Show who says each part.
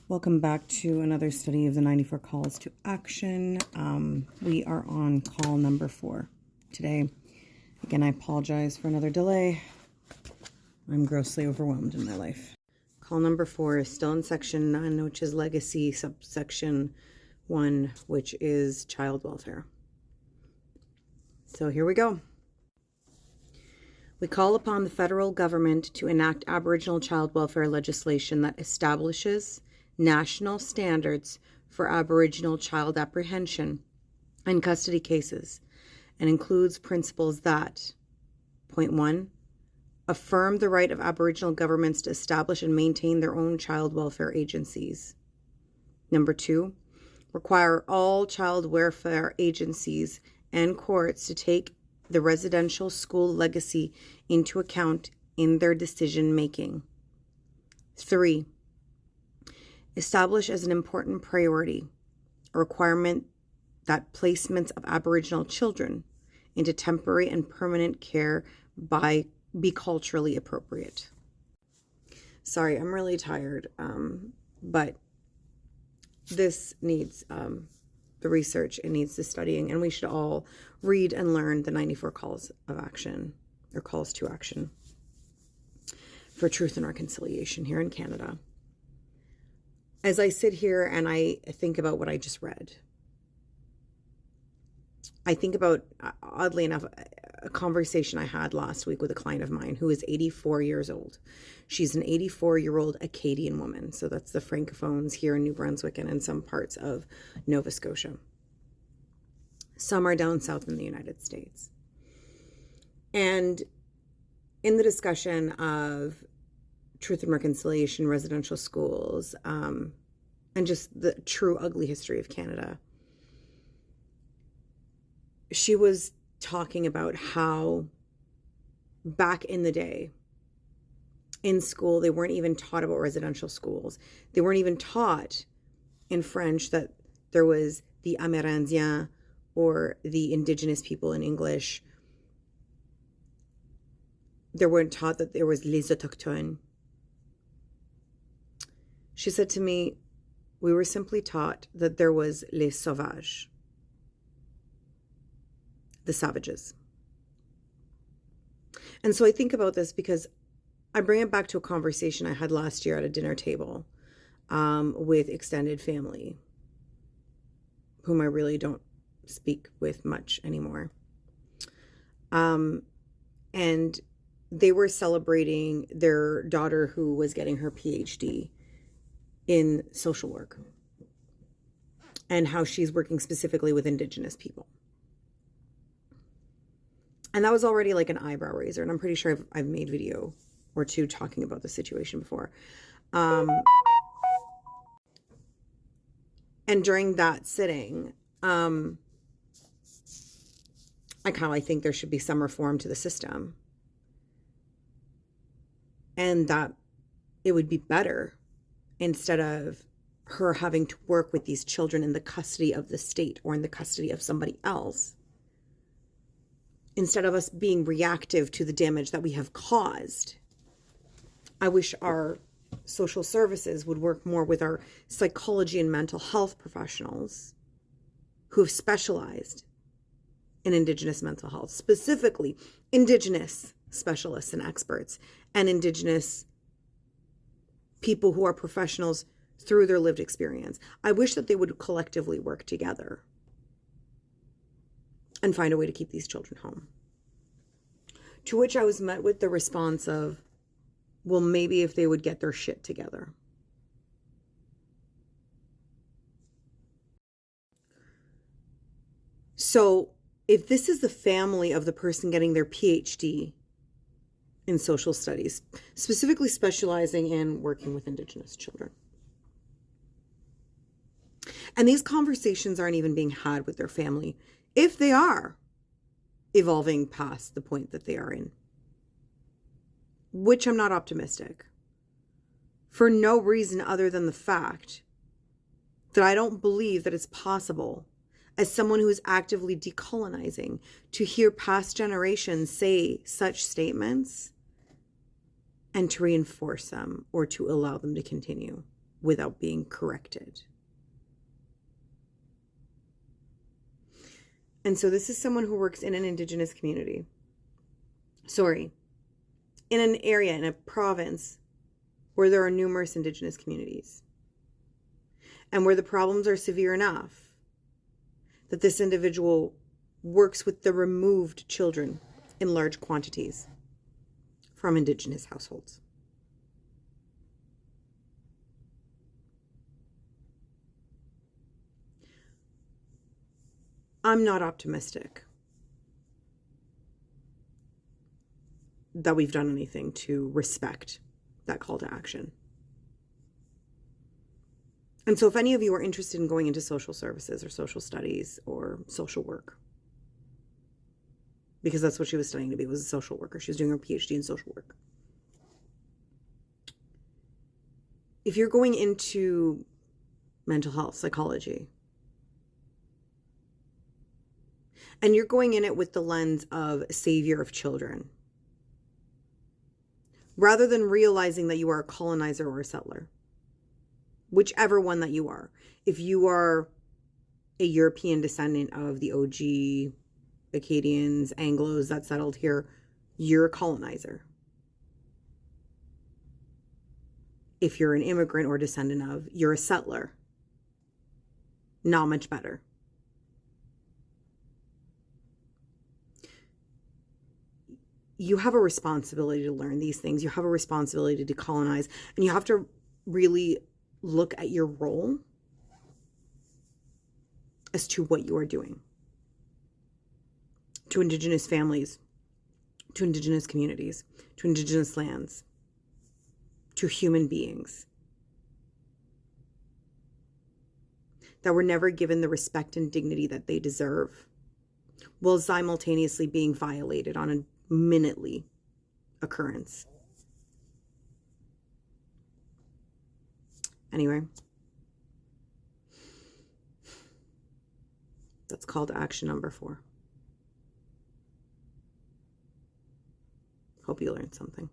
Speaker 1: Welcome back to another study of the 94 calls to action. We are on call number 4 today. Again, I apologize for another delay. I'm grossly overwhelmed in my life. Call number 4 is still in section 9, which is legacy, subsection 1, which is child welfare. So here we go. We call upon the federal government to enact Aboriginal child welfare legislation that establishes national standards for Aboriginal child apprehension and custody cases, and includes principles that, point 1, affirm the right of Aboriginal governments to establish and maintain their own child welfare agencies. Number 2, require all child welfare agencies and courts to take the residential school legacy into account in their decision making. 3, establish as an important priority a requirement that placements of Aboriginal children into temporary and permanent care be culturally appropriate. Sorry, I'm really tired, but this needs the research, it needs the studying, and we should all read and learn the 94 calls of action, or calls to action, for truth and reconciliation here in Canada. As I sit here and I think about what I just read, I think about, oddly enough, a conversation I had last week with a client of mine who is 84 years old. She's an 84-year-old Acadian woman. So that's the Francophones here in New Brunswick and in some parts of Nova Scotia. Some are down south in the United States. And in the discussion of truth and reconciliation, residential schools, and just the true ugly history of Canada, she was talking about how back in the day in school, they weren't even taught about residential schools. They weren't even taught in French that there was the Amérindiens or the Indigenous people in English. They weren't taught that there was les autochtones. She said to me, we were simply taught that there was les sauvages, the savages. And so I think about this because I bring it back to a conversation I had last year at a dinner table with extended family, whom I really don't speak with much anymore. And they were celebrating their daughter who was getting her PhD in social work and how she's working specifically with Indigenous people. And that was already like an eyebrow raiser. And I'm pretty sure I've made video or two talking about the situation before. And during that sitting, I think there should be some reform to the system. And that it would be better instead of her having to work with these children in the custody of the state or in the custody of somebody else. Instead of us being reactive to the damage that we have caused, I wish our social services would work more with our psychology and mental health professionals who have specialized in Indigenous mental health, specifically Indigenous specialists and experts, and Indigenous people who are professionals through their lived experience. I wish that they would collectively work together and find a way to keep these children home. To which I was met with the response of, well, maybe if they would get their shit together. So if this is the family of the person getting their PhD in social studies, specifically specializing in working with Indigenous children, and these conversations aren't even being had with their family, if they are evolving past the point that they are in, which I'm not optimistic, for no reason other than the fact that I don't believe that it's possible, as someone who is actively decolonizing, to hear past generations say such statements and to reinforce them or to allow them to continue without being corrected. And so this is someone who works in an Indigenous community. In an area, in a province where there are numerous Indigenous communities. And where the problems are severe enough that this individual works with the removed children in large quantities from Indigenous households. I'm not optimistic that we've done anything to respect that call to action. And so if any of you are interested in going into social services or social studies or social work, because that's what she was studying to be, was a social worker. She was doing her PhD in social work. If you're going into mental health, psychology, and you're going in it with the lens of savior of children, rather than realizing that you are a colonizer or a settler, whichever one that you are. If you are a European descendant of the OG Acadians, Anglos that settled here, you're a colonizer. If you're an immigrant or descendant of, you're a settler. Not much better. You have a responsibility to learn these things. You have a responsibility to colonize, and you have to really look at your role as to what you are doing to Indigenous families, to Indigenous communities, to Indigenous lands, to human beings that were never given the respect and dignity that they deserve, while simultaneously being violated on a minutely occurrence. Anyway, that's call to action number 4. Hope you learned something.